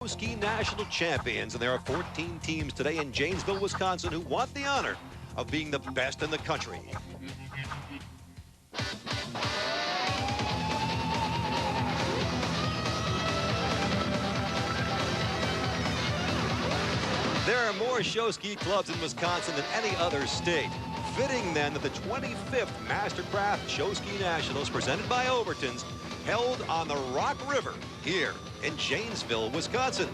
Ski National Champions, and there are 14 teams today in Janesville, Wisconsin, who want the honor of being the best in the country. There are more show ski clubs in Wisconsin than any other state. Fitting then that the 25th Mastercraft Show Ski Nationals presented by Overton's held on the Rock River here in Janesville, Wisconsin.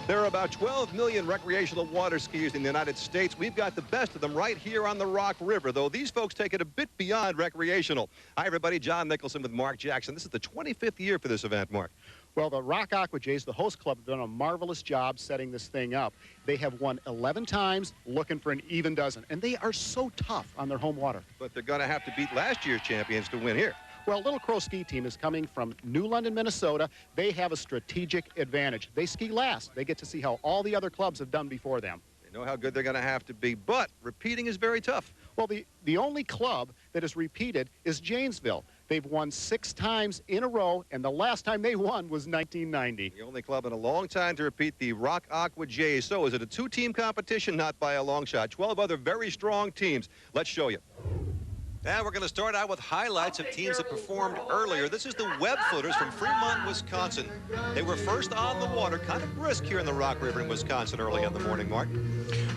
There are about 12 million recreational water skiers in the United States. We've got the best of them right here on the Rock River, though these folks take it a bit beyond recreational. Hi, everybody. John Nicholson with Mark Jackson. This is the 25th year for this event, Mark. Well, the Rock Aqua Jays, the host club, have done a marvelous job setting this thing up. They have won 11 times, looking for an even dozen, and they are so tough on their home water. But they're going to have to beat last year's champions to win here. Well, Little Crow Ski Team is coming from New London, Minnesota. They have a strategic advantage. They ski last. They get to see how all the other clubs have done before them. They know how good they're going to have to be, but repeating is very tough. Well, the only club that has repeated is Janesville. They've won 6 times in a row, and the last time they won was 1990. The only club in a long time to repeat, the Rock Aqua Jays. So is it a 2-team competition? Not by a long shot. 12 other very strong teams. Let's show you. And we're going to start out with highlights of teams that performed earlier. This is the Webfooters from Fremont, Wisconsin. They were first on the water, kind of brisk here in the Rock River in Wisconsin early in the morning, Mark.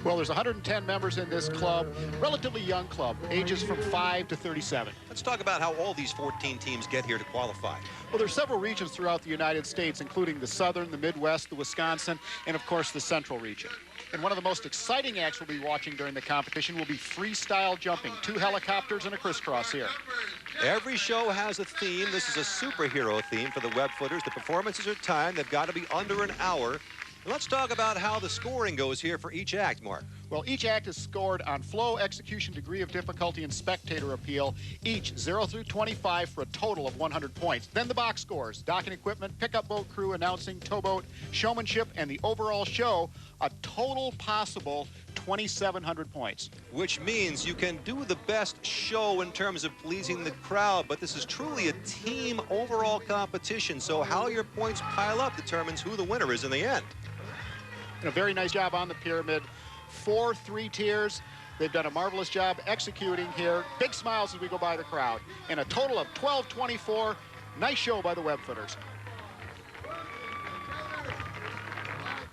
Well, there's 110 members in this club, relatively young club, ages from 5 to 37. Let's talk about how all these 14 teams get here to qualify. Well, there's several regions throughout the United States, including the Southern, the Midwest, the Wisconsin, and of course the Central region. And one of the most exciting acts we'll be watching during the competition will be freestyle jumping. 2 helicopters and a crisscross here. Every show has a theme. This is a superhero theme for the Webfooters. The performances are timed. They've got to be under an hour. And let's talk about how the scoring goes here for each act, Mark. Well, each act is scored on flow, execution, degree of difficulty, and spectator appeal, each 0 through 25 for a total of 100 points. Then the box scores: docking equipment, pickup boat crew, announcing, towboat, showmanship, and the overall show, a total possible 2,700 points. Which means you can do the best show in terms of pleasing the crowd, but this is truly a team overall competition, so how your points pile up determines who the winner is in the end. And a very nice job on the pyramid. 4 3-tiers. They've done a marvelous job executing here. Big smiles as we go by the crowd. And a total of 12-24. Nice show by the Webfooters.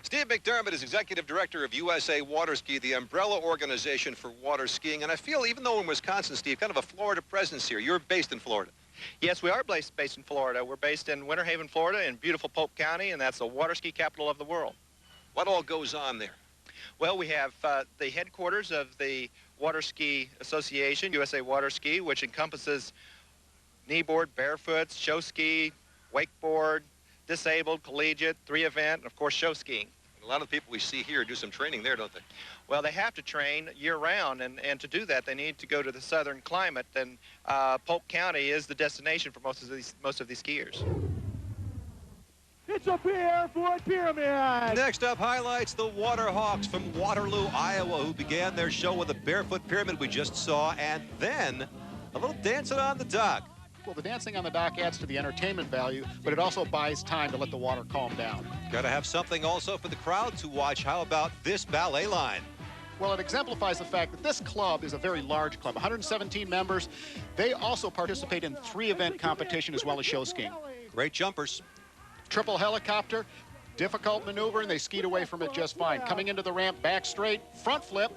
Steve McDermott is Executive Director of USA Water Ski, the umbrella organization for water skiing. And I feel, even though in Wisconsin, Steve, kind of a Florida presence here. You're based in Florida. Yes, we are based in Florida. We're based in Winter Haven, Florida, in beautiful Polk County, and that's the water ski capital of the world. What all goes on there? Well, we have the headquarters of the Water Ski Association, USA Water Ski, which encompasses kneeboard, barefoot, show ski, wakeboard, disabled, collegiate, 3-event, and of course show skiing. A lot of the people we see here do some training there, don't they? Well, they have to train year-round, and to do that, they need to go to the southern climate, and Polk County is the destination for most of these skiers. It's a barefoot pyramid. Next up, highlights the Waterhawks from Waterloo, Iowa, who began their show with a barefoot pyramid we just saw, and then a little dancing on the dock. Well, the dancing on the dock adds to the entertainment value, but it also buys time to let the water calm down. Got to have something also for the crowd to watch. How about this ballet line? Well, it exemplifies the fact that this club is a very large club, 117 members. They also participate in 3-event competition as well as show skiing. Great jumpers. Triple helicopter, difficult maneuver, and they skied away from it just fine. Coming into the ramp, back straight, front flip.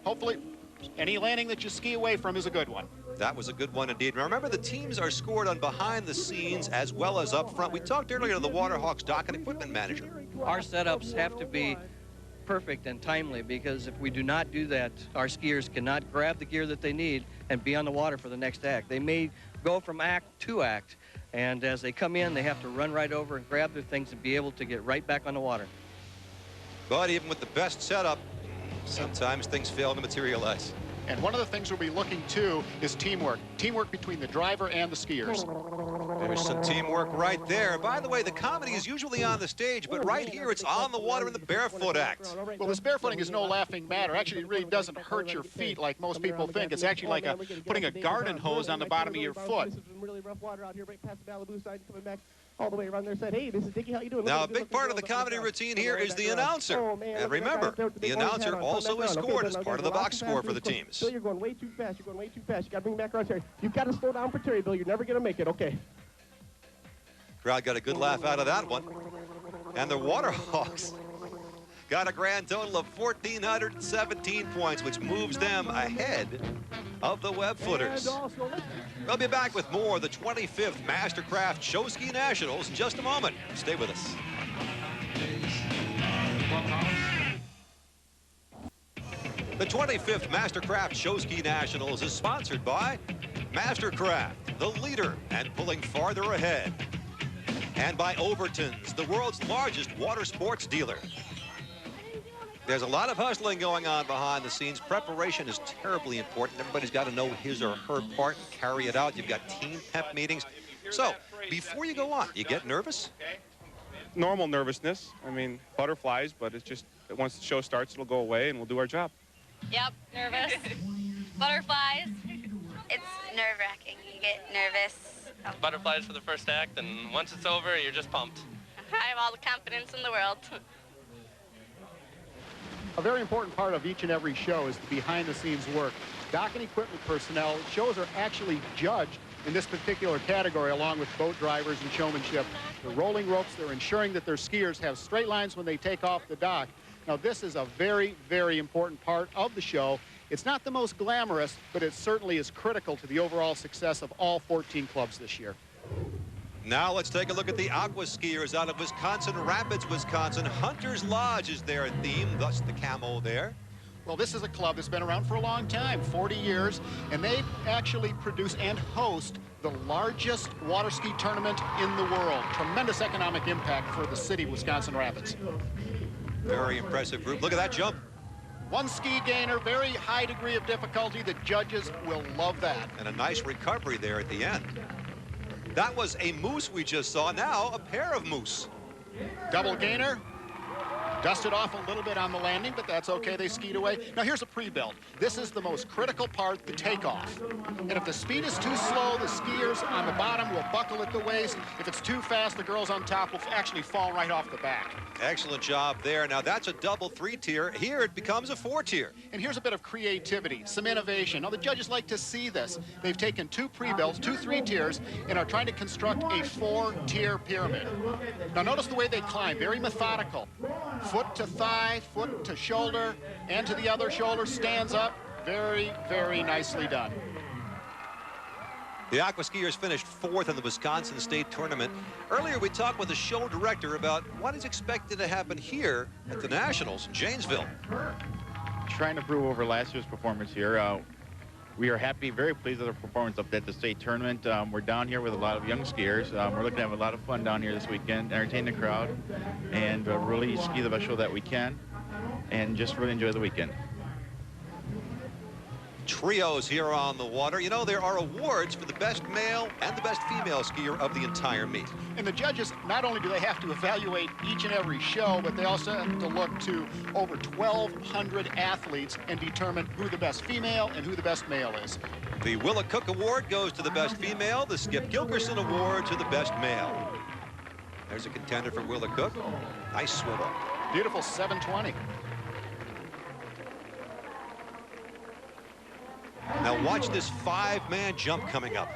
Hopefully, any landing that you ski away from is a good one. That was a good one indeed. Now, remember, the teams are scored on behind the scenes as well as up front. We talked earlier to the Waterhawks dock and equipment manager. Our setups have to be perfect and timely, because if we do not do that, our skiers cannot grab the gear that they need and be on the water for the next act. They may go from act to act, and as they come in, they have to run right over and grab their things and be able to get right back on the water. But even with the best setup, sometimes things fail to materialize. And one of the things we'll be looking to is teamwork. Teamwork between the driver and the skiers. There's some teamwork right there. By the way, the comedy is usually on the stage, but right here it's on the water in the barefoot act. Well, this barefooting is no laughing matter. Actually, it really doesn't hurt your feet like most people think. It's actually like putting a garden hose on the bottom of your foot. Really rough water out here, right past the Malibu side, coming back all the way around there said, hey, this is Dickie, how you doing? Now, a big part of the comedy routine here is the announcer. And remember, the announcer also is scored as part of the box score for the teams. Bill, you're going way too fast. You're going way too fast. You got to bring back around Terry. You've got to slow down for Terry, Bill. You're never going to make it. Okay. Crowd got a good laugh out of that one. And the Waterhawks got a grand total of 1,417 points, which moves them ahead of the Webfooters. We'll be back with more of the 25th Mastercraft Show Ski Nationals in just a moment. Stay with us. The 25th Mastercraft Show Ski Nationals is sponsored by Mastercraft, the leader and pulling farther ahead. And by Overton's, the world's largest water sports dealer. There's a lot of hustling going on behind the scenes. Preparation is terribly important. Everybody's got to know his or her part and carry it out. You've got team pep meetings. So, before you go on, you get nervous? Normal nervousness. I mean, butterflies, but it's just that once the show starts, it'll go away and we'll do our job. Yep, nervous. Butterflies. It's nerve-wracking. You get nervous. Butterflies for the first act, and once it's over, you're just pumped. I have all the confidence in the world. A very important part of each and every show is the behind-the-scenes work. Dock and equipment personnel, shows are actually judged in this particular category along with boat drivers and showmanship. The rolling ropes, they're ensuring that their skiers have straight lines when they take off the dock. Now, this is a very, very important part of the show. It's not the most glamorous, but it certainly is critical to the overall success of all 14 clubs this year. Now let's take a look at the Aqua Skiers out of Wisconsin Rapids, Wisconsin. Hunter's Lodge is their theme, thus the camo there. Well, this is a club that's been around for a long time, 40 years, and they actually produce and host the largest water ski tournament in the world. Tremendous economic impact for the city of Wisconsin Rapids. Very impressive group. Look at that jump. One ski gainer, very high degree of difficulty. The judges will love that. And a nice recovery there at the end. That was a moose we just saw. Now a pair of moose. Double gainer. Dusted off a little bit on the landing, but that's okay. They skied away. Now here's a pre-build. This is the most critical part, the takeoff. And if the speed is too slow, the skiers on the bottom will buckle at the waist. If it's too fast, the girls on top will actually fall right off the back. Excellent job there. Now that's a double 3-tier. Here it becomes a 4-tier. And here's a bit of creativity, some innovation. Now the judges like to see this. They've taken 2 pre-builds, 2 3-tiers, and are trying to construct a 4-tier pyramid. Now notice the way they climb, very methodical. Foot to thigh, foot to shoulder, and to the other shoulder, stands up. Very, very nicely done. The Aqua Skiers finished 4th in the Wisconsin State Tournament. Earlier, we talked with the show director about what is expected to happen here at the Nationals in Janesville. Trying to improve over last year's performance here. We are happy, very pleased with our performance up at the state tournament. We're down here with a lot of young skiers. We're looking to have a lot of fun down here this weekend, entertain the crowd, and really ski the best show that we can, and just really enjoy the weekend. Trios here on the water. You know, there are awards for the best male and the best female skier of the entire meet. And the judges, not only do they have to evaluate each and every show, but they also have to look to over 1,200 athletes and determine who the best female and who the best male is. The Willa Cook Award goes to the best female. The Skip Gilkerson Award to the best male. There's a contender for Willa Cook. Nice swivel. Beautiful 720. Now watch this 5-man jump coming up.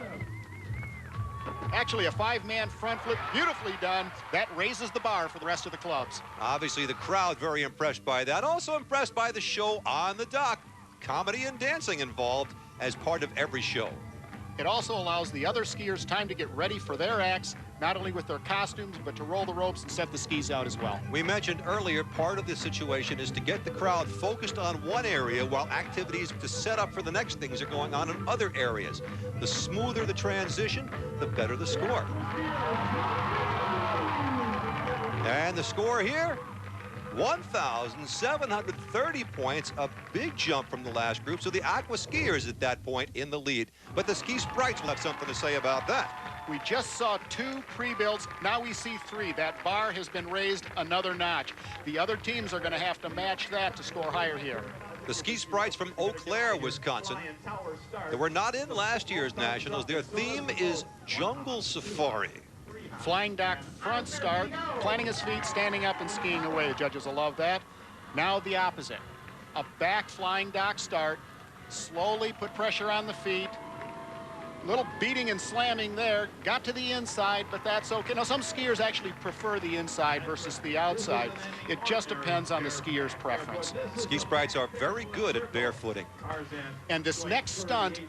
Actually, a 5-man front flip, beautifully done. That raises the bar for the rest of the clubs. Obviously, the crowd very impressed by that. Also impressed by the show on the dock. Comedy and dancing involved as part of every show. It also allows the other skiers time to get ready for their acts, not only with their costumes, but to roll the ropes and set the skis out as well. We mentioned earlier, part of the situation is to get the crowd focused on one area while activities to set up for the next things are going on in other areas. The smoother the transition, the better the score. And the score here, 1,730 points, a big jump from the last group. So the Aqua Skiers at that point in the lead. But the Ski Sprites will have something to say about that. We just saw 2 pre-builds. Now we see 3. That bar has been raised another notch. The other teams are going to have to match that to score higher here. The Ski Sprites from Eau Claire, Wisconsin. They were not in last year's Nationals. Their theme is Jungle Safari. Flying dock front start, planting his feet, standing up and skiing away. The judges will love that. Now the opposite. A back flying dock start. Slowly put pressure on the feet. Little beating and slamming there. Got to the inside, but that's okay. Now, some skiers actually prefer the inside versus the outside. It just depends on the skier's preference. Ski Sprites are very good at barefooting. And this next stunt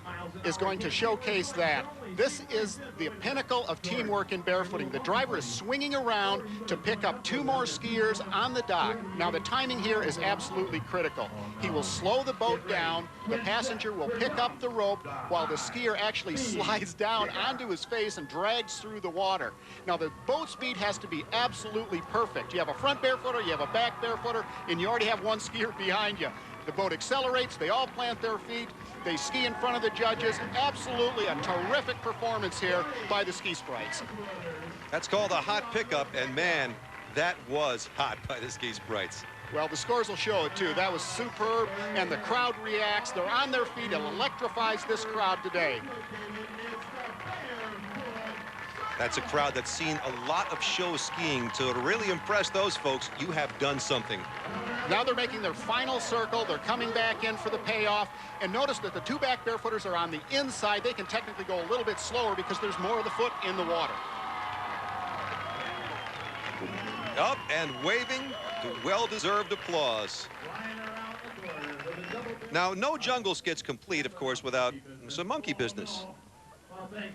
is going to showcase that. This is the pinnacle of teamwork in barefooting. The driver is swinging around to pick up 2 more skiers on the dock. Now, the timing here is absolutely critical. He will slow the boat down. The passenger will pick up the rope while the skier actually slides down onto his face and drags through the water. Now, the boat speed has to be absolutely perfect. You have a front barefooter, you have a back barefooter, and you already have 1 skier behind you. The boat accelerates, they all plant their feet, they ski in front of the judges. Absolutely a terrific performance here by the Ski Sprites. That's called a hot pickup, and man, that was hot by the Ski Sprites. Well, the scores will show it too. That was superb, and the crowd reacts. They're on their feet. It electrifies this crowd today. That's a crowd that's seen a lot of show skiing. So to really impress those folks, you have done something. Now they're making their final circle. They're coming back in for the payoff. And notice that the 2 back barefooters are on the inside. They can technically go a little bit slower because there's more of the foot in the water. Up and waving to well-deserved applause. Now, no jungle skits complete, of course, without some monkey business.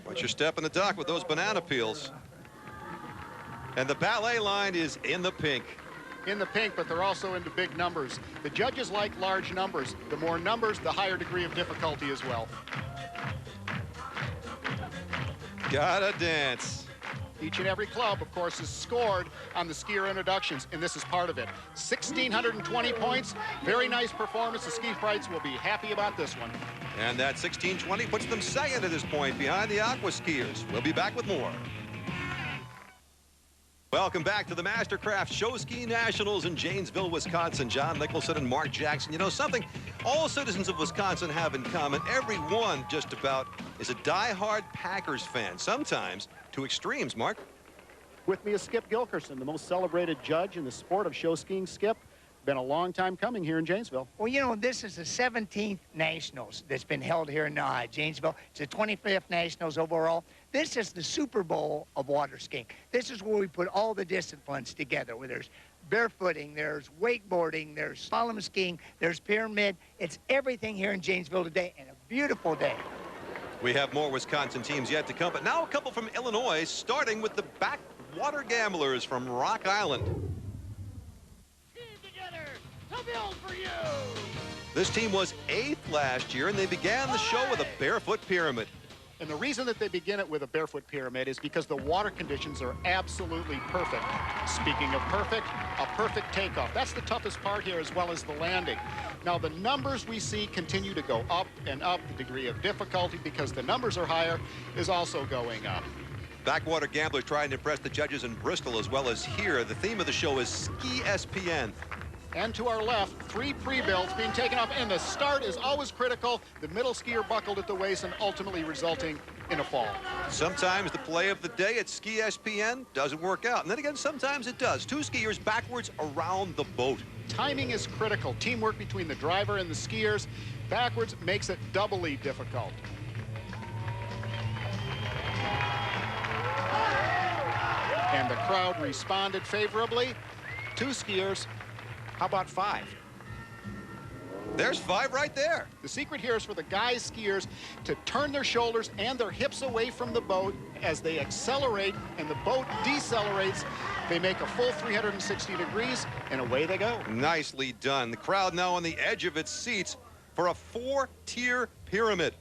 Watch your step in the dock with those banana peels. And the ballet line is in the pink. In the pink, but they're also into big numbers. The judges like large numbers. The more numbers, the higher degree of difficulty as well. Gotta dance. Each and every club, of course, is scored on the skier introductions, and this is part of it. 1,620 points. Very nice performance. The Ski Sprites will be happy about this one. And that 1620 puts them second at this point behind the Aqua Skiers. We'll be back with more. Welcome back to the Mastercraft Show Ski Nationals in Janesville, Wisconsin. John Nicholson and Mark Jackson. You know something all citizens of Wisconsin have in common? Everyone just about is a die-hard Packers fan, sometimes to extremes. Mark? With me is Skip Gilkerson, the most celebrated judge in the sport of show skiing. Skip, been a long time coming here in Janesville. Well, you know, this is the 17th Nationals that's been held here in Janesville. It's the 25th Nationals overall. This is the Super Bowl of water skiing. This is where we put all the disciplines together, where there's barefooting, there's wakeboarding, there's slalom skiing, there's pyramid. It's everything here in Janesville today, and a beautiful day. We have more Wisconsin teams yet to come, but now a couple from Illinois, starting with the Backwater Gamblers from Rock Island. To build for you. This team was 8th last year, and they began the show with a barefoot pyramid. And the reason that they begin it with a barefoot pyramid is because the water conditions are absolutely perfect. Speaking of perfect, a perfect takeoff. That's the toughest part here, as well as the landing. Now, the numbers we see continue to go up and up. The degree of difficulty, because the numbers are higher, is also going up. Backwater Gamblers trying to impress the judges in Bristol as well as here. The theme of the show is Ski SPN. And to our left, 3 pre-builds being taken off, and the start is always critical. The middle skier buckled at the waist and ultimately resulting in a fall. Sometimes the play of the day at Ski SPN doesn't work out. And then again, sometimes it does. 2 skiers backwards around the boat. Timing is critical. Teamwork between the driver and the skiers. Backwards makes it doubly difficult. And the crowd responded favorably. 2 skiers. How about 5? There's 5 right there. The secret here is for the guys skiers to turn their shoulders and their hips away from the boat as they accelerate and the boat decelerates. They make a full 360 degrees and away they go. Nicely done. The crowd now on the edge of its seats for a 4-tier pyramid.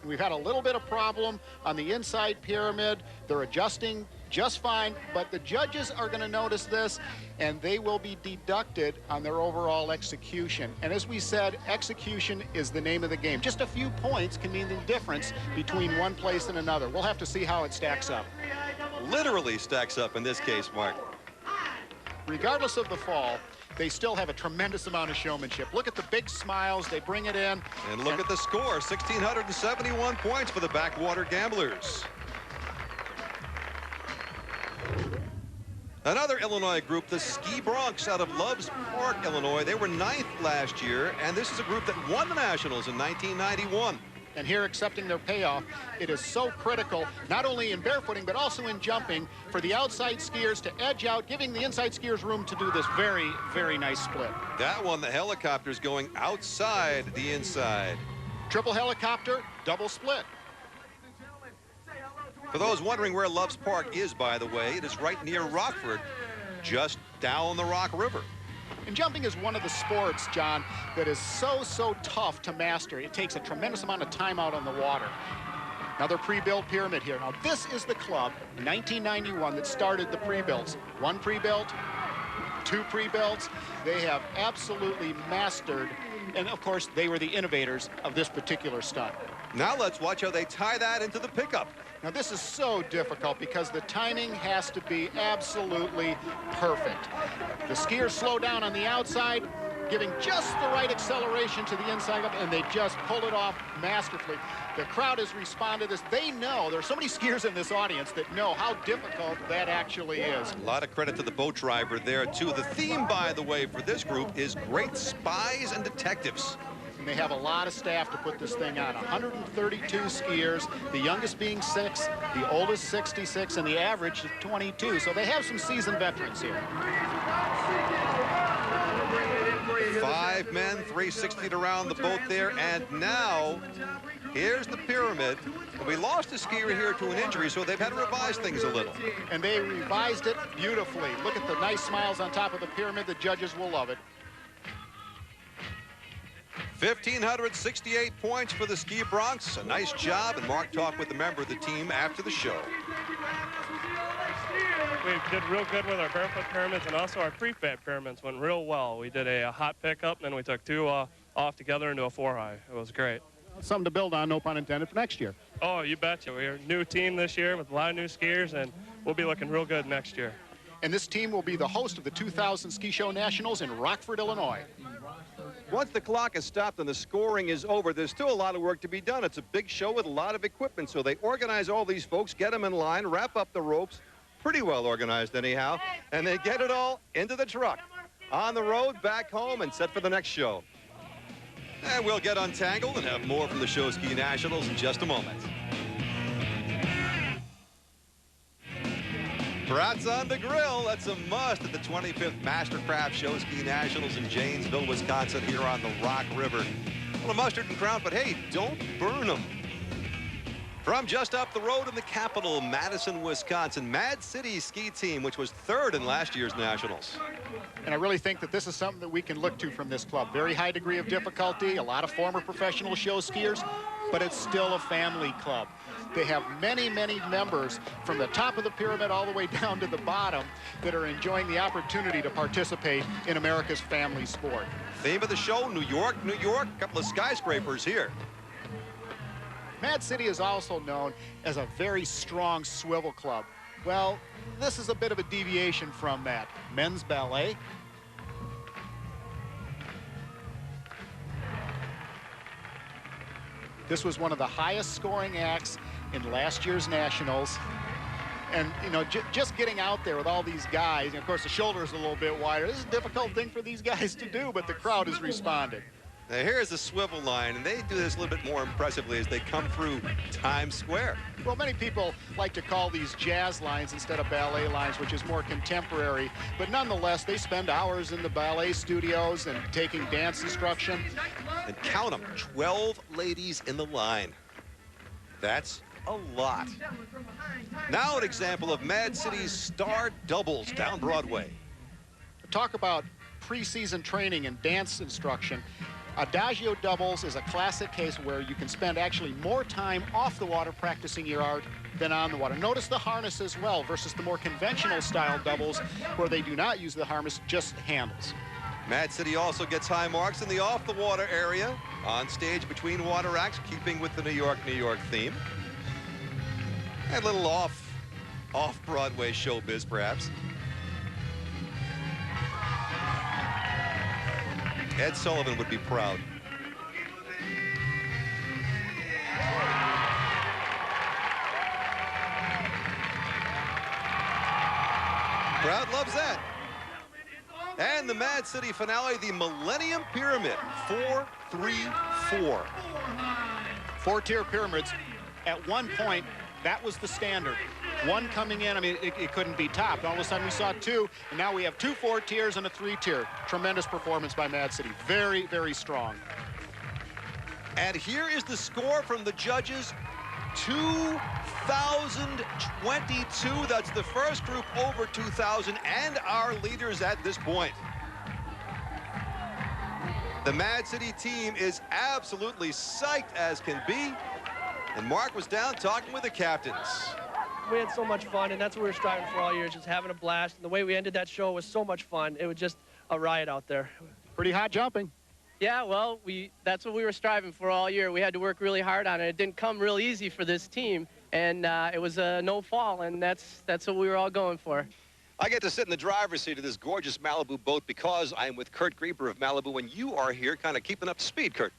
We've had a little bit of problem on the inside pyramid. They're adjusting just fine, but the judges are going to notice this, and they will be deducted on their overall execution. And as we said, execution is the name of the game. Just a few points can mean the difference between one place and another. We'll have to see how it stacks up. Literally stacks up in this case, Mark. Regardless of the fall, they still have a tremendous amount of showmanship. Look at the big smiles. They bring it in. And look at the score, 1,671 points for the Backwater Gamblers. Another Illinois group, the Ski Bronx out of Loves Park, Illinois. They were 9th last year, and this is a group that won the Nationals in 1991. And here, accepting their payoff, it is so critical, not only in barefooting, but also in jumping, for the outside skiers to edge out, giving the inside skiers room to do this very, very nice split. That one, the helicopter's going outside the inside. Triple helicopter, double split. For those wondering where Loves Park is, by the way, it is right near Rockford, just down the Rock River. And jumping is one of the sports, John, that is so tough to master. It takes a tremendous amount of time out on the water. Another pre-built pyramid here. Now, this is the club, 1991, that started the pre-builts. 1 pre-built, 2 pre-builts. They have absolutely mastered, and of course, they were the innovators of this particular stunt. Now let's watch how they tie that into the pickup. Now, this is so difficult because the timing has to be absolutely perfect. The skiers slow down on the outside, giving just the right acceleration to the inside up, and they just pull it off masterfully. The crowd has responded to this. They know, there are so many skiers in this audience that know how difficult that actually is. A lot of credit to the boat driver there, too. The theme, by the way, for this group is great spies and detectives. They have a lot of staff to put this thing on. 132 skiers, the youngest being 6, the oldest 66, and the average is 22. So they have some seasoned veterans here. 5 men, 360 around the boat there, and now here's the pyramid. We lost a skier here to an injury, so they've had to revise things a little. And they revised it beautifully. Look at the nice smiles on top of the pyramid. The judges will love it. 1,568 points for the Ski Bronx. A nice job, and Mark talked with a member of the team after the show. We did real good with our barefoot pyramids, and also our prefab pyramids went real well. We did a hot pickup, and then we took 2 off together into a 4-high. It was great. Something to build on, no pun intended, for next year. Oh, you betcha. We're a new team this year with a lot of new skiers, and we'll be looking real good next year. And this team will be the host of the 2000 Ski Show Nationals in Rockford, Illinois. Once the clock is stopped and the scoring is over, there's still a lot of work to be done. It's a big show with a lot of equipment, so they organize all these folks, get them in line, wrap up the ropes, pretty well organized anyhow, and they get it all into the truck, on the road, back home, and set for the next show. And we'll get untangled and have more from the Show Ski Nationals in just a moment. Brats on the grill, that's a must at the 25th Mastercraft Show Ski Nationals in Janesville, Wisconsin, here on the Rock River. Well, a mustard and crown, but hey, don't burn them. From just up the road in the capital, Madison, Wisconsin, Mad City Ski Team, which was 3rd in last year's Nationals. And I really think that this is something that we can look to from this club. Very high degree of difficulty, a lot of former professional show skiers, but it's still a family club. They have many members from the top of the pyramid all the way down to the bottom that are enjoying the opportunity to participate in America's family sport. Theme of the show, New York, New York. A couple of skyscrapers here. Mad City is also known as a very strong swivel club. Well, this is a bit of a deviation from that. Men's ballet. This was one of the highest scoring acts in last year's Nationals. And, you know, just getting out there with all these guys, and of course the shoulder's a little bit wider. This is a difficult thing for these guys to do, but the crowd has responded. Now here's the swivel line, and they do this a little bit more impressively as they come through Times Square. Well, many people like to call these jazz lines instead of ballet lines, which is more contemporary. But nonetheless, they spend hours in the ballet studios and taking dance instruction. And count them, 12 ladies in the line. That's a lot. Now an example of Mad City's star doubles down Broadway. Talk about preseason training and dance instruction. Adagio doubles is a classic case where you can spend actually more time off the water practicing your art than on the water. Notice the harness as well versus the more conventional style doubles where they do not use the harness, just handles. Mad City also gets high marks in the off-the-water area, on stage between water acts, keeping with the New York, New York theme. And a little off-Broadway showbiz, perhaps. Ed Sullivan would be proud. Crowd loves that. And the Mad City finale, the Millennium Pyramid, 4-3-4. Four-tier pyramids. At one point, that was the standard. One coming in, I mean, it couldn't be topped. All of a sudden, we saw two, and now we have 2 4-tiers and a 3-tier. Tremendous performance by Mad City. Very, very strong. And here is the score from the judges. 2,022. That's the first group over 2,000 and our leaders at this point. The Mad City team is absolutely psyched as can be. And Mark was down talking with the captains. We had so much fun, and that's what we were striving for all year, just having a blast. And the way we ended that show was so much fun. It was just a riot out there. Pretty hot jumping. Yeah, well, that's what we were striving for all year. We had to work really hard on it. It didn't come real easy for this team, and it was a no fall, and that's what we were all going for. I get to sit in the driver's seat of this gorgeous Malibu boat because I'm with Kurt Grieber of Malibu, and you are here kind of keeping up to speed, Kurt.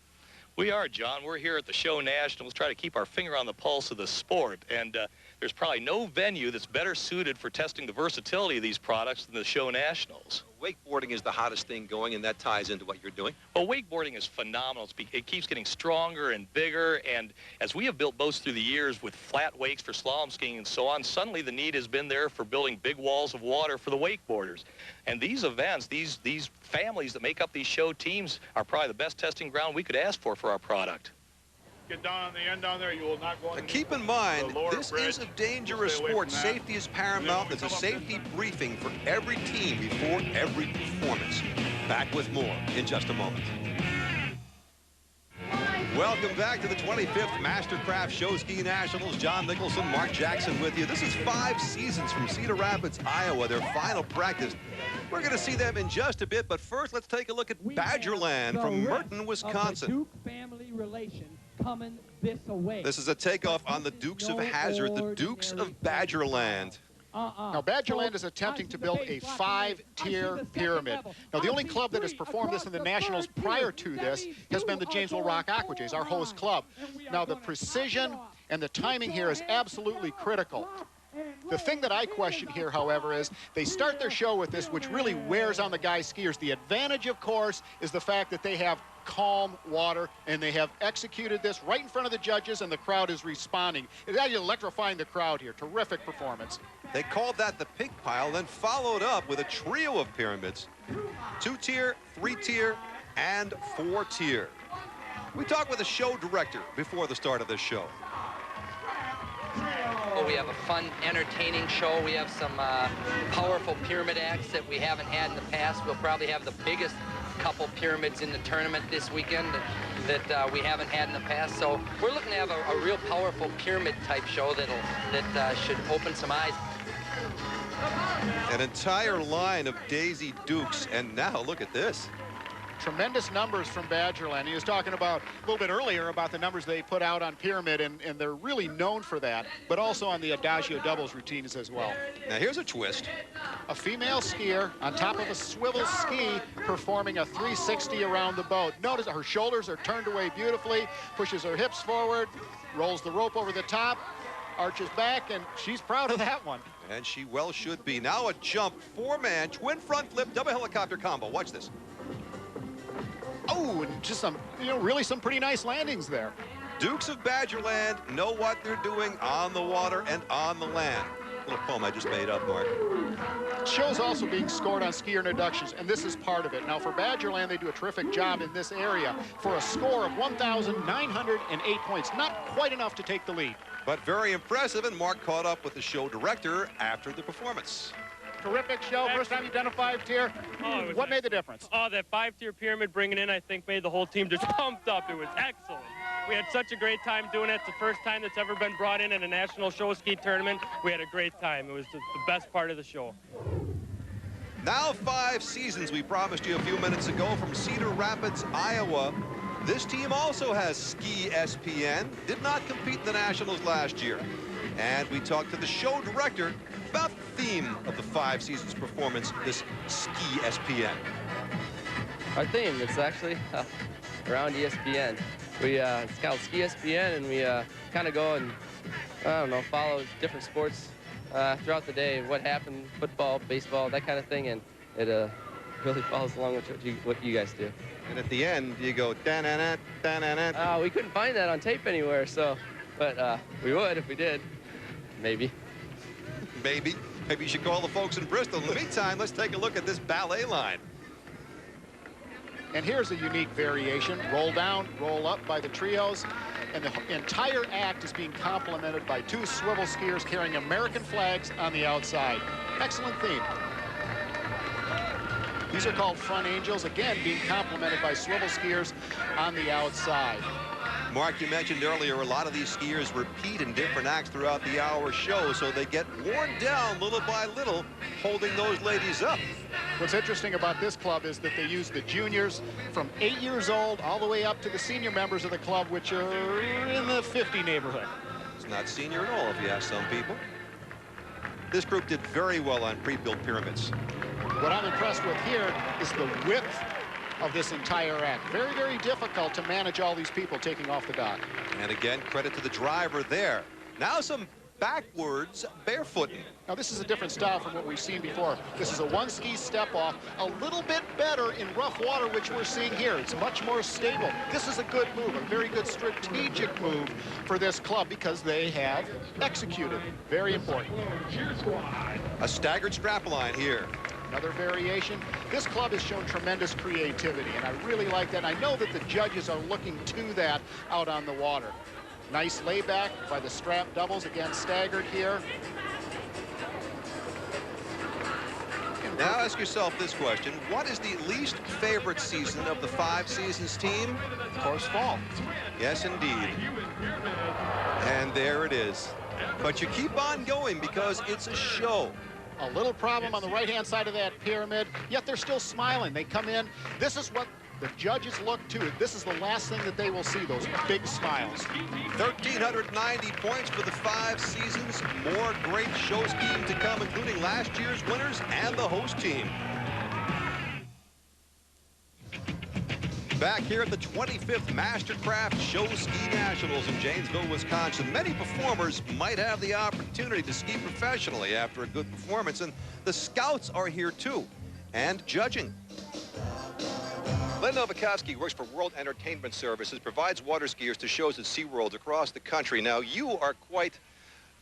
We are, John. We're here at the Show Nationals, trying to keep our finger on the pulse of the sport. And there's probably no venue that's better suited for testing the versatility of these products than the Show Nationals. Wakeboarding is the hottest thing going, and that ties into what you're doing. Well, wakeboarding is phenomenal. It keeps getting stronger and bigger. And as we have built boats through the years with flat wakes for slalom skiing and so on, suddenly the need has been there for building big walls of water for the wakeboarders. And these events, these families that make up these show teams are probably the best testing ground we could ask for our product. Get down on the end down there, you will not go on. Keep in mind, this is a dangerous sport. Safety is paramount. There's a safety briefing for every team before every performance. Back with more in just a moment. Welcome back to the 25th Mastercraft Show Ski Nationals. John Nicholson, Mark Jackson with you. This is 5 seasons from Cedar Rapids, Iowa, their final practice. We're going to see them in just a bit, but first let's take a look at Badgerland from Merton, Wisconsin. Duke family relation coming this away. This is a takeoff on the Dukes of Hazzard, the Dukes of Badgerland. Now, Badgerland is attempting to build a 5-tier pyramid. Now, the only club that has performed this in the Nationals prior to this has been the Janesville Rock Aqua Jays, our host club. Now, the precision and the timing here is absolutely critical. The thing that I question here, however, is they start their show with this, which really wears on the guys skiers. The advantage, of course, is the fact that they have calm water, and they have executed this right in front of the judges, and the crowd is responding. It's actually electrifying the crowd here. Terrific performance. They called that the pink pile, then followed up with a trio of pyramids: 2-tier, 3-tier, and 4-tier. We talked with the show director before the start of this show. We have a fun, entertaining show. We have some powerful pyramid acts that we haven't had in the past. We'll probably have the biggest couple pyramids in the tournament this weekend that we haven't had in the past. So we're looking to have a real powerful pyramid type show that should open some eyes. An entire line of Daisy Dukes, and now look at this. Tremendous numbers from Badgerland. He was talking about a little bit earlier about the numbers they put out on pyramid, and they're really known for that, but also on the Adagio doubles routines as well. Now here's a twist. A female skier on top of a swivel ski performing a 360 around the boat. Notice her shoulders are turned away beautifully, pushes her hips forward, rolls the rope over the top, arches back, and she's proud of that one. And she well should be. Now a jump, 4-man, twin front flip, double helicopter combo. Watch this. Oh, and just some, really some pretty nice landings there. Dukes of Badgerland know what they're doing on the water and on the land. Little poem I just made up, Mark. Show's also being scored on skier introductions, and this is part of it. Now, for Badgerland, they do a terrific job in this area for a score of 1,908 points. Not quite enough to take the lead. But very impressive, and Mark caught up with the show director after the performance. Terrific show. First time you've done a 5-tier. What made the difference? Oh, that 5-tier pyramid bringing in, I think, made the whole team just pumped up. It was excellent. We had such a great time doing it. It's the first time that's ever been brought in a national show ski tournament. We had a great time. It was the best part of the show. Now 5 seasons, we promised you a few minutes ago, from Cedar Rapids, Iowa. This team also has Ski SPN. Did not compete in the Nationals last year. And we talked to the show director about the theme of the 5 seasons performance, this Ski SPN. Our theme, it's actually around ESPN. It's called Ski SPN, and we kind of go and, I don't know, follow different sports throughout the day, what happened, football, baseball, that kind of thing, and it really follows along with what you guys do. And at the end, you go da-na-na, da-na-na. We couldn't find that on tape anywhere, so, but we would if we did, maybe. Maybe you should call the folks in Bristol. In the meantime, let's take a look at this ballet line. And here's a unique variation. Roll down, roll up by the trios. And the entire act is being complemented by 2 swivel skiers carrying American flags on the outside. Excellent theme. These are called front angels, again being complemented by swivel skiers on the outside. Mark, you mentioned earlier a lot of these skiers repeat in different acts throughout the hour show, so they get worn down little by little, holding those ladies up. What's interesting about this club is that they use the juniors from 8 years old all the way up to the senior members of the club, which are in the 50 neighborhood. It's not senior at all, if you ask some people. This group did very well on pre-built pyramids. What I'm impressed with here is the width of this entire act. Very, very difficult to manage all these people taking off the dock. And again, credit to the driver there. Now some backwards barefooting. Now this is a different style from what we've seen before. This is a 1-ski step off, a little bit better in rough water, which we're seeing here. It's much more stable. This is a good move, a very good strategic move for this club because they have executed. Very important. A staggered strap line here. Another variation. This club has shown tremendous creativity, and I really like that. I know that the judges are looking to that out on the water. Nice layback by the strap doubles, again staggered here. Now ask yourself this question. What is the least favorite season of the 5 seasons team? Of course, fall. Yes, indeed. And there it is. But you keep on going because it's a show. A little problem on the right-hand side of that pyramid, yet they're still smiling. They come in. This is what the judges look to. This is the last thing that they will see, those big smiles. 1,390 points for the 5 seasons. More great show skiing to come, including last year's winners and the host team. Back here at the 25th Mastercraft Show Ski Nationals in Janesville, Wisconsin. Many performers might have the opportunity to ski professionally after a good performance, and the scouts are here too, and judging. Len Novikowski works for World Entertainment Services, provides water skiers to shows at SeaWorld across the country. Now, you are quite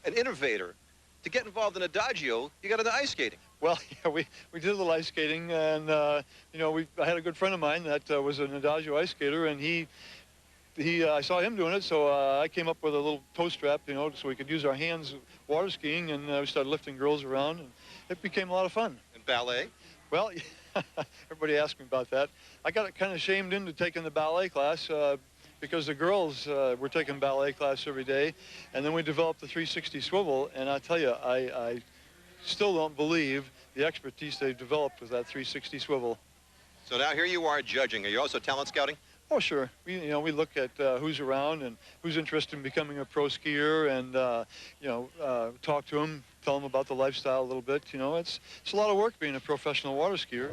an innovator. To get involved in Adagio, you got into ice skating. Well, yeah, we did a little ice skating, and you know, I had a good friend of mine that was an Adagio ice skater, and I saw him doing it, so I came up with a little toe strap, you know, so we could use our hands water skiing, and we started lifting girls around, and it became a lot of fun. And ballet? Well, everybody asked me about that. I got kind of shamed into taking the ballet class because the girls were taking ballet class every day, and then we developed the 360 swivel, and I tell you, I still don't believe the expertise they've developed with that 360 swivel. So now here you are judging. Are you also talent scouting? Oh, sure. We look at who's around and who's interested in becoming a pro skier, and talk to them, tell them about the lifestyle a little bit. You know, it's a lot of work being a professional water skier.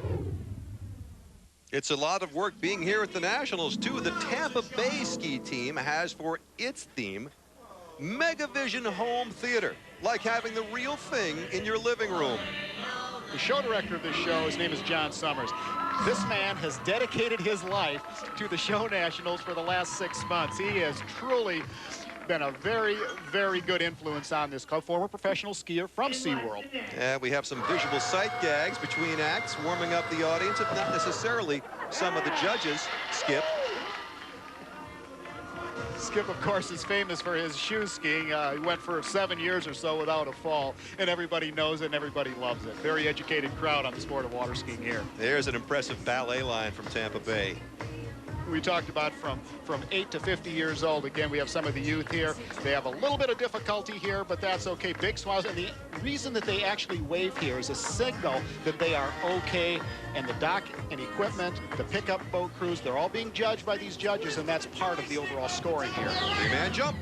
It's a lot of work being here at the Nationals, too. The Tampa Bay ski team has for its theme Megavision Home Theater, like having the real thing in your living room. The show director of this show, his name is John Summers. This man has dedicated his life to the show Nationals for the last 6 months. He has truly been a very, very good influence on this club. Former professional skier from SeaWorld. And we have some visual sight gags between acts, warming up the audience, if not necessarily some of the judges. Skip. Skip, of course, is famous for his shoe skiing. He went for 7 years or so without a fall, and everybody knows it and everybody loves it. Very educated crowd on the sport of water skiing here. There's an impressive ballet line from Tampa Bay. We talked about from 8 to 50 years old. Again, we have some of the youth here. They have a little bit of difficulty here, but that's okay. Big smiles, and the reason that they actually wave here is a signal that they are okay. And the dock and equipment, the pickup boat crews, they're all being judged by these judges, and that's part of the overall scoring here. 3-man jump.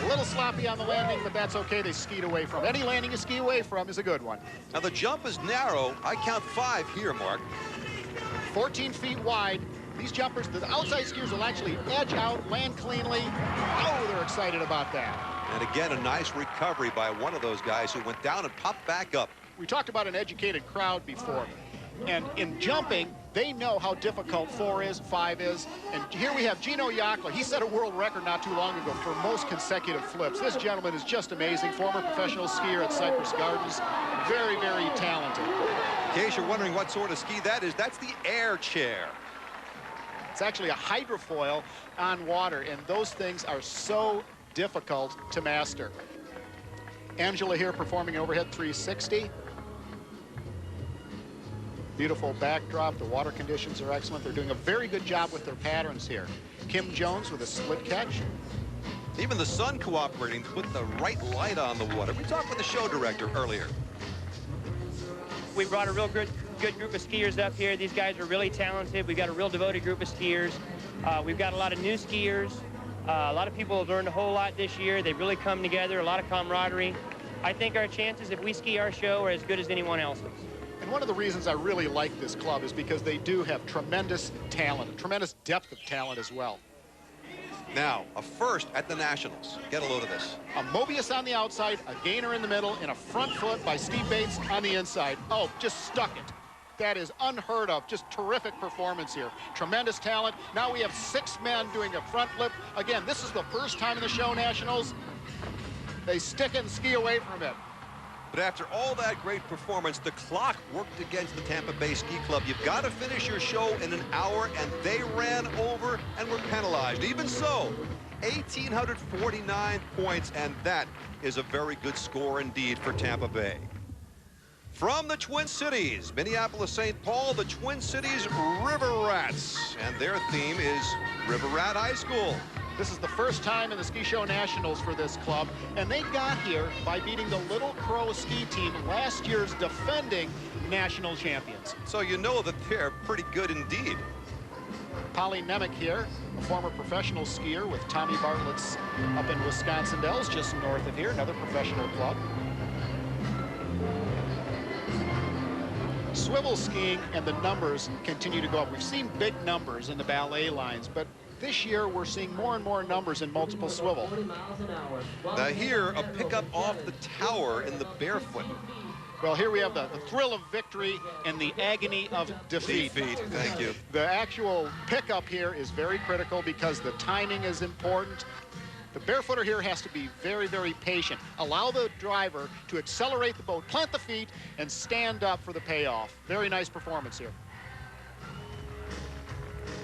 A little sloppy on the landing, but that's okay. They skied away from. Any landing you ski away from is a good one. Now the jump is narrow. I count 5 here, Mark. 14 feet wide. These jumpers, the outside skiers will actually edge out, land cleanly. Oh, they're excited about that. And again, a nice recovery by one of those guys who went down and popped back up. We talked about an educated crowd before. And in jumping, they know how difficult 4 is, 5 is. And here we have Gino Yakler. He set a world record not too long ago for most consecutive flips. This gentleman is just amazing. Former professional skier at Cypress Gardens. Very, very talented. In case you're wondering what sort of ski that is, that's the air chair. It's actually a hydrofoil on water, and those things are so difficult to master. Angela here performing an overhead 360. Beautiful backdrop. The water conditions are excellent. They're doing a very good job with their patterns here. Kim Jones with a split catch. Even the sun cooperating to put the right light on the water. We talked with the show director earlier. We brought a real good group of skiers up here. These guys are really talented. We've got a real devoted group of skiers. We've got a lot of new skiers. A lot of people have learned a whole lot this year. They've really come together, a lot of camaraderie. I think our chances, if we ski our show, are as good as anyone else's. And one of the reasons I really like this club is because they do have tremendous talent, a tremendous depth of talent as well. Now, a first at the Nationals. Get a load of this. A Mobius on the outside, a gainer in the middle, and a front foot by Steve Bates on the inside. Oh, just stuck it. That is unheard of. Just terrific performance here. Tremendous talent. Now we have 6 men doing a front flip. Again, this is the first time in the show Nationals. They stick it and ski away from it. But after all that great performance, the clock worked against the Tampa Bay Ski Club. You've got to finish your show in an hour, and they ran over and were penalized. Even so, 1,849 points, and that is a very good score indeed for Tampa Bay. From the Twin Cities, Minneapolis-St. Paul, the Twin Cities River Rats, and their theme is River Rat High School. This is the first time in the Ski Show Nationals for this club, and they got here by beating the Little Crow ski team, last year's defending national champions. So you know that they're pretty good indeed. Polly Nemec here, a former professional skier with Tommy Bartlett's up in Wisconsin Dells, just north of here, another professional club. Swivel skiing and the numbers continue to go up. We've seen big numbers in the ballet lines, but this year we're seeing more and more numbers in multiple swivel. Now here, a pickup off the tower in the barefoot. Well, here we have the thrill of victory and the agony of defeat. Thank you. The actual pickup here is very critical because the timing is important. The barefooter here has to be very, very patient. Allow the driver to accelerate the boat, plant the feet, and stand up for the payoff. Very nice performance here.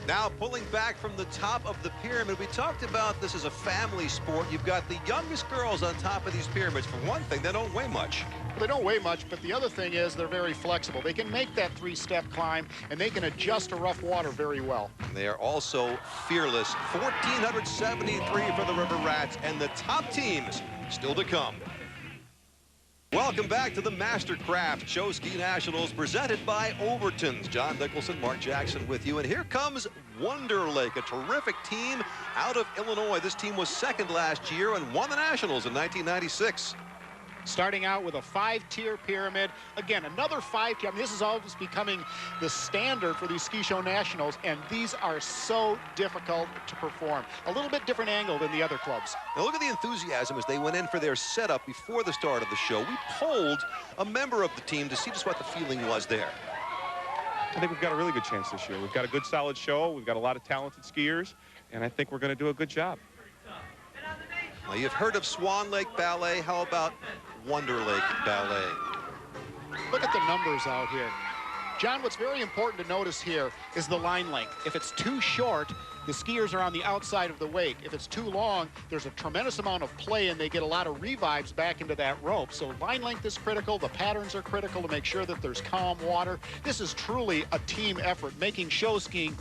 Now pulling back from the top of the pyramid, we talked about this as a family sport. You've got the youngest girls on top of these pyramids. For one thing, they don't weigh much. They don't weigh much, but the other thing is they're very flexible. They can make that 3-step climb, and they can adjust to rough water very well. They are also fearless. 1,473 for the River Rats, and the top teams still to come. Welcome back to the Mastercraft Show Ski Nationals presented by Overton's. John Nicholson, Mark Jackson with you. And here comes Wonder Lake, a terrific team out of Illinois. This team was second last year and won the Nationals in 1996. Starting out with a 5-tier pyramid. Again, another 5-tier. I mean, this is always becoming the standard for these Ski Show Nationals, and these are so difficult to perform. A little bit different angle than the other clubs. Now look at the enthusiasm as they went in for their setup before the start of the show. We polled a member of the team to see just what the feeling was there. I think we've got a really good chance this year. We've got a good, solid show. We've got a lot of talented skiers, and I think we're going to do a good job. Now, you've heard of Swan Lake Ballet. How about Wonder Lake Ballet? Look at the numbers out here. John, what's very important to notice here is the line length. If it's too short, the skiers are on the outside of the wake. If it's too long, there's a tremendous amount of play, and they get a lot of revives back into that rope. So line length is critical. The patterns are critical to make sure that there's calm water. This is truly a team effort, making show skiing,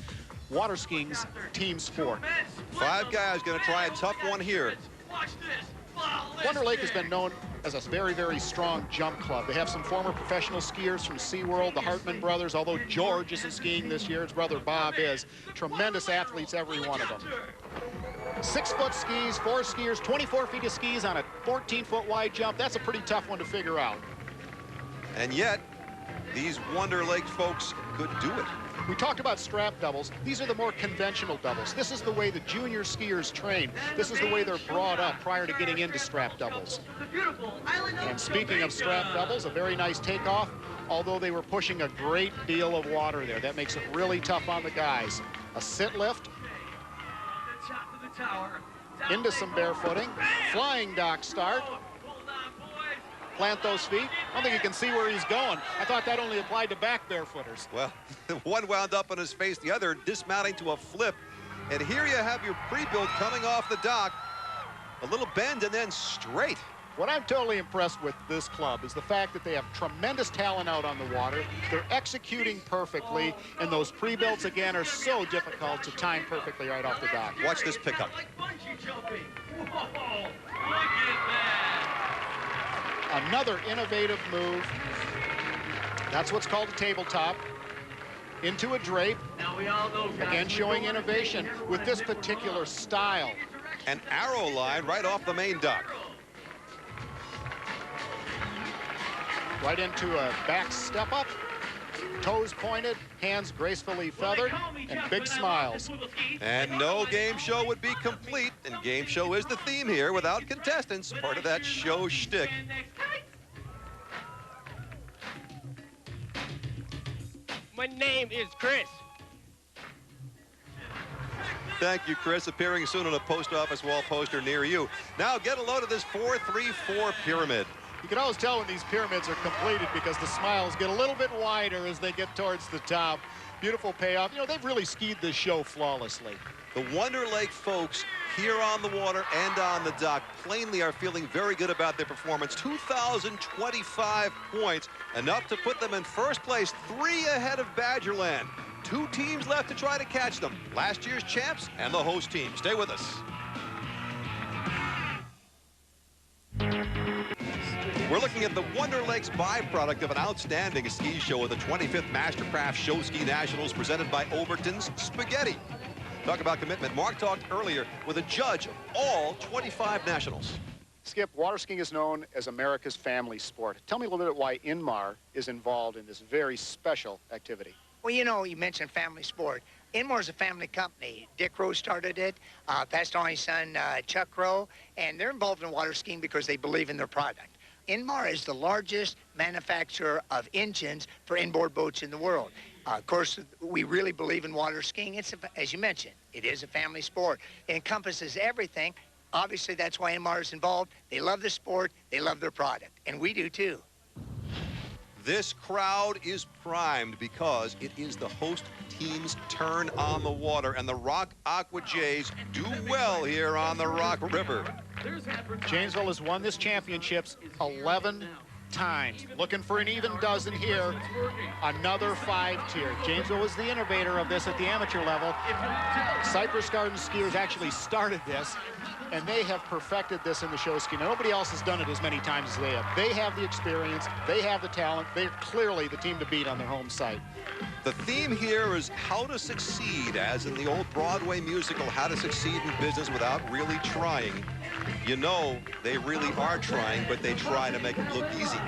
water skiing's team sport. 5 guys going to try a tough one here. Wonder Lake has been known as a very, very strong jump club. They have some former professional skiers from SeaWorld, the Hartman brothers, although George isn't skiing this year, his brother Bob is. Tremendous athletes, every one of them. 6-foot skis, 4 skiers, 24 feet of skis on a 14-foot wide jump. That's a pretty tough one to figure out. And yet, these Wonder Lake folks could do it. We talked about strap doubles. These are the more conventional doubles. This is the way the junior skiers train. This is the way they're brought up prior to getting into strap doubles. And speaking of strap doubles, a very nice takeoff, although they were pushing a great deal of water there. That makes it really tough on the guys. A sit lift into some barefooting, flying dock start. Plant those feet. I don't think you can see where he's going. I thought that only applied to back barefooters. Well, one wound up on his face, the other dismounting to a flip. And here you have your pre-build coming off the dock. A little bend and then straight. What I'm totally impressed with this club is the fact that they have tremendous talent out on the water. They're executing perfectly, and those pre-builds, again, are so difficult to time perfectly right off the dock. Watch this pickup. Another innovative move. That's what's called a tabletop. Into a drape. Again, showing innovation with this particular style. An arrow line right off the main dock. Right into a back step up. Toes pointed, hands gracefully feathered, and big smiles. And no game show would be complete, and game show is the theme here, without contestants, part of that show shtick. My name is Chris. Thank you, Chris. Appearing soon on a post office wall poster near you. Now get a load of this 4-3-4 pyramid. You can always tell when these pyramids are completed because the smiles get a little bit wider as they get towards the top. Beautiful payoff. You know, they've really skied this show flawlessly. The Wonder Lake folks here on the water and on the dock plainly are feeling very good about their performance. 2,025 points, enough to put them in first place, 3 ahead of Badgerland. 2 teams left to try to catch them. Last year's champs and the host team. Stay with us. We're looking at the Wonder Lakes byproduct of an outstanding ski show at the 25th Mastercraft Show Ski Nationals presented by Overton's Spaghetti. Talk about commitment. Mark talked earlier with a judge of all 25 nationals. Skip, water skiing is known as America's family sport. Tell me a little bit why Inmar is involved in this very special activity. Well, you know, you mentioned family sport. Inmar is a family company. Dick Rowe started it, passed on his son Chuck Rowe, and they're involved in water skiing because they believe in their product. Inmar is the largest manufacturer of engines for inboard boats in the world. Of course, we really believe in water skiing. It's, as you mentioned, it is a family sport. It encompasses everything. Obviously, that's why Inmar is involved. They love the sport. They love their product. And we do, too. This crowd is primed because it is the host team's turn on the water, and the Rock Aqua Jays do well here on the Rock River. Janesville has won this championships 11 times. Looking for an even dozen here. Another 5-tier. Janesville was the innovator of this at the amateur level. Cypress Garden Skiers actually started this, and they have perfected this in the show ski. Now, nobody else has done it as many times as they have. They have the experience. They have the talent. They're clearly the team to beat on their home site. The theme here is how to succeed, as in the old Broadway musical, How to Succeed in Business Without Really Trying. You know, they really are trying, but they try to make it look easy.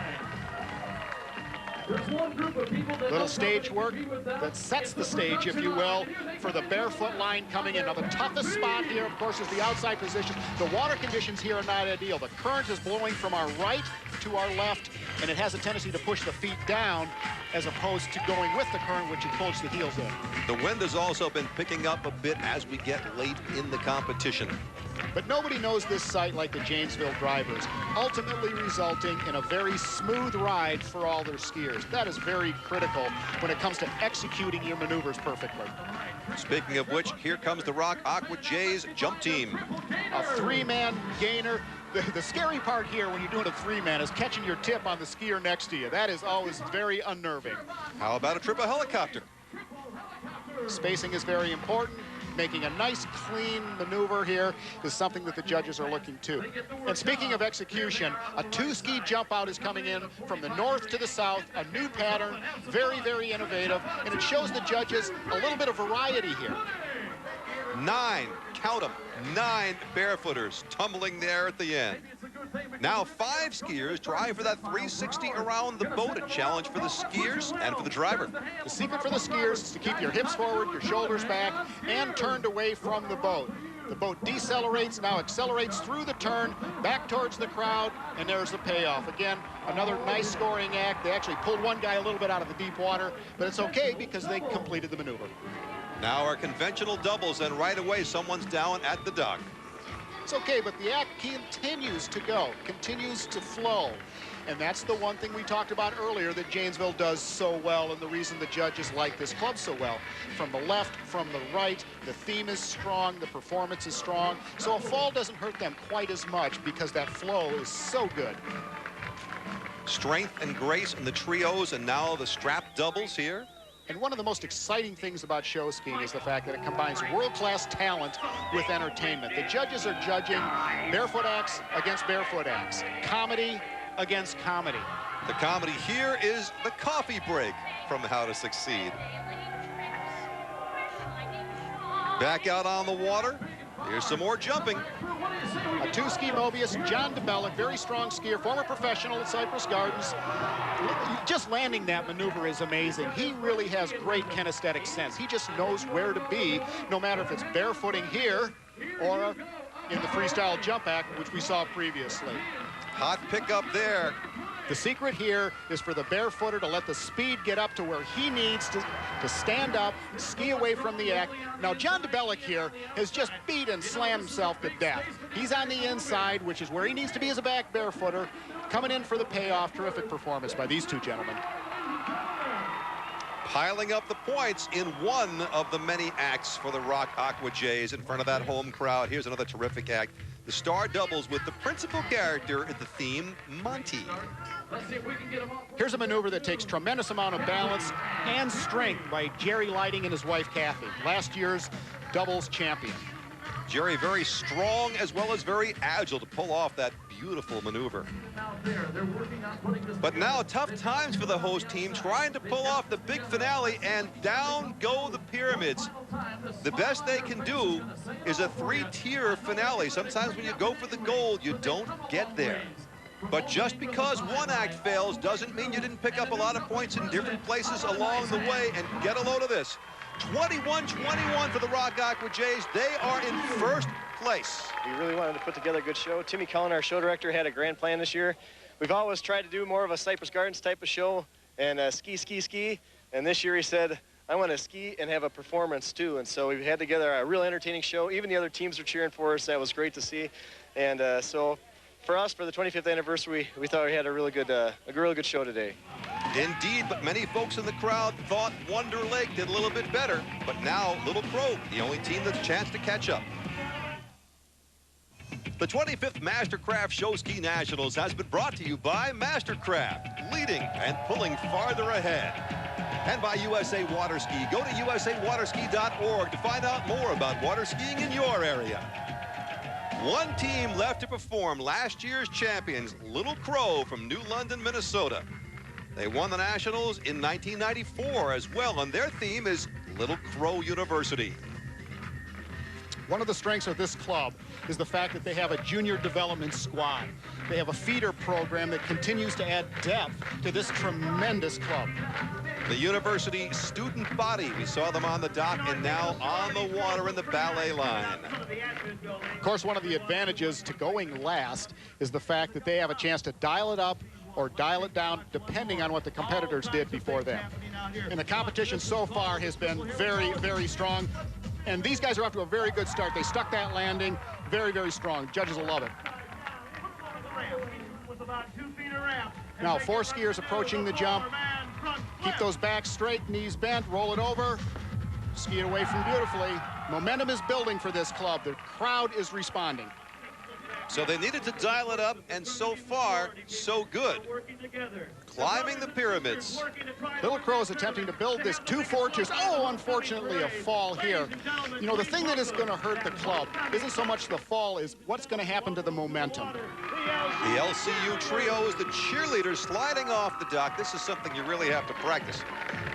Little stage work that sets the stage, if you will, for the barefoot line coming in. Now, the toughest spot here, of course, is the outside position. The water conditions here are not ideal. The current is blowing from our right to our left, and it has a tendency to push the feet down as opposed to going with the current, which it pulls the heels in. The wind has also been picking up a bit as we get late in the competition. But nobody knows this site like the Janesville drivers, ultimately resulting in a very smooth ride for all their skiers. That is very critical when it comes to executing your maneuvers perfectly. Speaking of which, here comes the Rock Aqua Jays jump team. A 3-man gainer. The scary part here when you're doing a 3-man is catching your tip on the skier next to you. That is always very unnerving. How about a triple helicopter? Spacing is very important. Making a nice, clean maneuver here is something that the judges are looking to. And speaking of execution, a 2-ski jump out is coming in from the north to the south, a new pattern, very, very innovative, and it shows the judges a little bit of variety here. 9 count them, 9 barefooters tumbling there at the end. Now 5 skiers trying for that 360 around the boat, a challenge for the skiers and for the driver. The secret for the skiers is to keep your hips forward, your shoulders back, and turned away from the boat. The boat decelerates, now accelerates through the turn, back towards the crowd, and there's the payoff. Again, another nice scoring act. They actually pulled one guy a little bit out of the deep water, but it's okay because they completed the maneuver. Now our conventional doubles, and right away someone's down at the dock. It's okay, but the act continues to go, continues to flow. And that's the one thing we talked about earlier that Janesville does so well, and the reason the judges like this club so well. From the left, from the right, the theme is strong, the performance is strong. So a fall doesn't hurt them quite as much because that flow is so good. Strength and grace in the trios, and now the strap doubles here. And one of the most exciting things about show skiing is the fact that it combines world-class talent with entertainment. The judges are judging barefoot acts against barefoot acts, comedy against comedy. The comedy here is the coffee break from How to Succeed. Back out on the water. Here's some more jumping. A 2-ski Mobius, John DeBellick, very strong skier, former professional at Cypress Gardens. Just landing that maneuver is amazing. He really has great kinesthetic sense. He just knows where to be, no matter if it's barefooting here or in the freestyle jump act, which we saw previously. Hot pickup there. The secret here is for the barefooter to let the speed get up to where he needs to stand up, ski away from the act. Now, John DeBellick here has just beat and slammed himself to death. He's on the inside, which is where he needs to be as a back barefooter. Coming in for the payoff. Terrific performance by these two gentlemen. Piling up the points in one of the many acts for the Rock Aqua Jays in front of that home crowd. Here's another terrific act. The star doubles with the principal character in the theme, Monty. Here's a maneuver that takes tremendous amount of balance and strength by Jerry Lighting and his wife, Kathy, last year's doubles champion. Jerry very strong as well as very agile to pull off that beautiful maneuver. But now tough times for the host team trying to pull off the big finale, and down go the pyramids. The best they can do is a 3-tier finale. Sometimes when you go for the gold, you don't get there. But just because one act fails doesn't mean you didn't pick up a lot of points in different places along the way. And get a load of this. 21-21 for the Rock Aqua Jays. They are in first place. We really wanted to put together a good show. Timmy Cullen, our show director, had a grand plan this year. We've always tried to do more of a Cypress Gardens type of show and ski, ski, ski. And this year he said, I want to ski and have a performance too. And so we had together a real entertaining show. Even the other teams were cheering for us. That was great to see. And so for us, for the 25th anniversary, we thought we had a really good show today. Indeed, but many folks in the crowd thought Wonder Lake did a little bit better. But now Little Crow, the only team that's a chance to catch up. The 25th Mastercraft Show Ski Nationals has been brought to you by Mastercraft, leading and pulling farther ahead. And by USA Water Ski. Go to usawaterski.org to find out more about water skiing in your area. One team left to perform, last year's champions, Little Crow from New London, Minnesota. They won the Nationals in 1994 as well, and their theme is Little Crow University. One of the strengths of this club is the fact that they have a junior development squad. They have a feeder program that continues to add depth to this tremendous club. The university student body, we saw them on the dock and now on the water in the ballet line. Of course, one of the advantages to going last is the fact that they have a chance to dial it up or dial it down depending on what the competitors did before them. And the competition so far has been very, very strong. And these guys are off to a very good start. They stuck that landing very, very strong. Judges will love it. Now 4 skiers approaching the jump. Keep those backs straight, knees bent, roll it over. Ski it away from beautifully. Momentum is building for this club. The crowd is responding. So they needed to dial it up, and so far, so good. Climbing the pyramids. Little Crow is attempting to build this 2-4-2. Oh, unfortunately, a fall here. You know, the thing that is going to hurt the club isn't so much the fall, is what's going to happen to the momentum. The LCU trio is the cheerleaders sliding off the dock. This is something you really have to practice.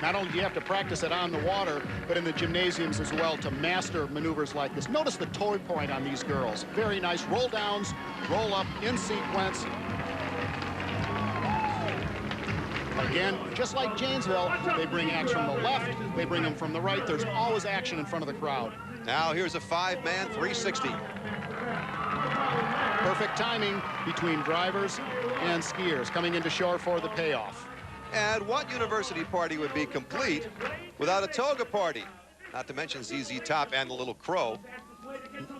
Not only do you have to practice it on the water, but in the gymnasiums as well to master maneuvers like this. Notice the toe point on these girls. Very nice roll downs, roll up in sequence. Again, just like Janesville, they bring acts from the left, they bring them from the right. There's always action in front of the crowd. Now here's a 5-man 360. Perfect timing between drivers and skiers coming into shore for the payoff. And what university party would be complete without a toga party? Not to mention ZZ Top and the Little Crow.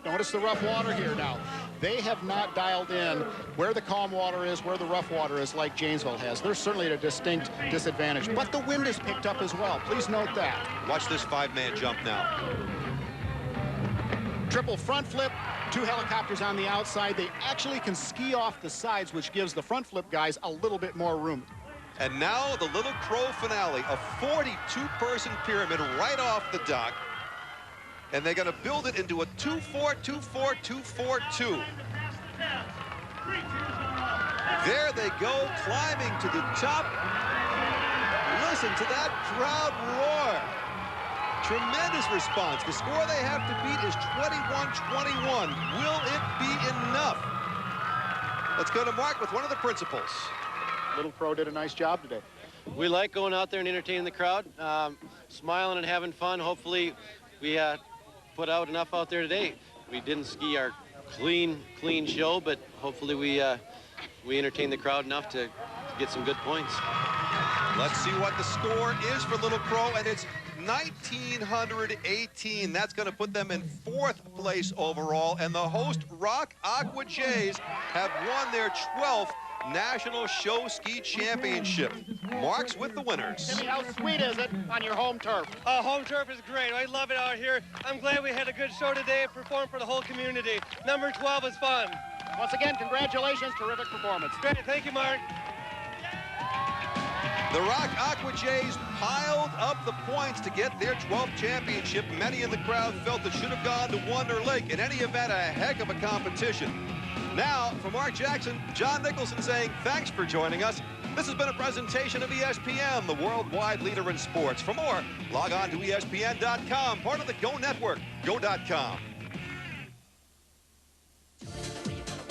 Notice the rough water here now. They have not dialed in where the calm water is, where the rough water is, like Janesville has. They're certainly at a distinct disadvantage. But the wind is picked up as well. Please note that. Watch this 5-man jump now. Triple front flip, 2 helicopters on the outside. They actually can ski off the sides, which gives the front flip guys a little bit more room. And now the Little Crow finale, a 42-person pyramid right off the dock. And they're going to build it into a 2-4-2-4-2-4-2. There they go, climbing to the top. Listen to that crowd roar. Tremendous response. The score they have to beat is 21-21. Will it be enough? Let's go to Mark with one of the principals. Little Crow did a nice job today. We like going out there and entertaining the crowd, smiling and having fun. Hopefully we put out enough out there today. We didn't ski our clean show, but hopefully we entertain the crowd enough to get some good points. Let's see what the score is for Little Crow, and it's 1,918. That's going to put them in 4th place overall, and the host Rock Aqua Jays have won their 12th National Show Ski Championship. Marks with the winners. Timmy, how sweet is it on your home turf? Home turf is great. I love it out here. I'm glad we had a good show today and performed for the whole community. Number 12 was fun. Once again, congratulations. Terrific performance. Great. Thank you, Mark. The Rock Aqua Jays piled up the points to get their 12th championship. Many in the crowd felt it should have gone to Wonder Lake. In any event, a heck of a competition. Now, for Mark Jackson, John Nicholson saying thanks for joining us. This has been a presentation of ESPN, the worldwide leader in sports. For more, log on to ESPN.com, part of the Go Network, go.com.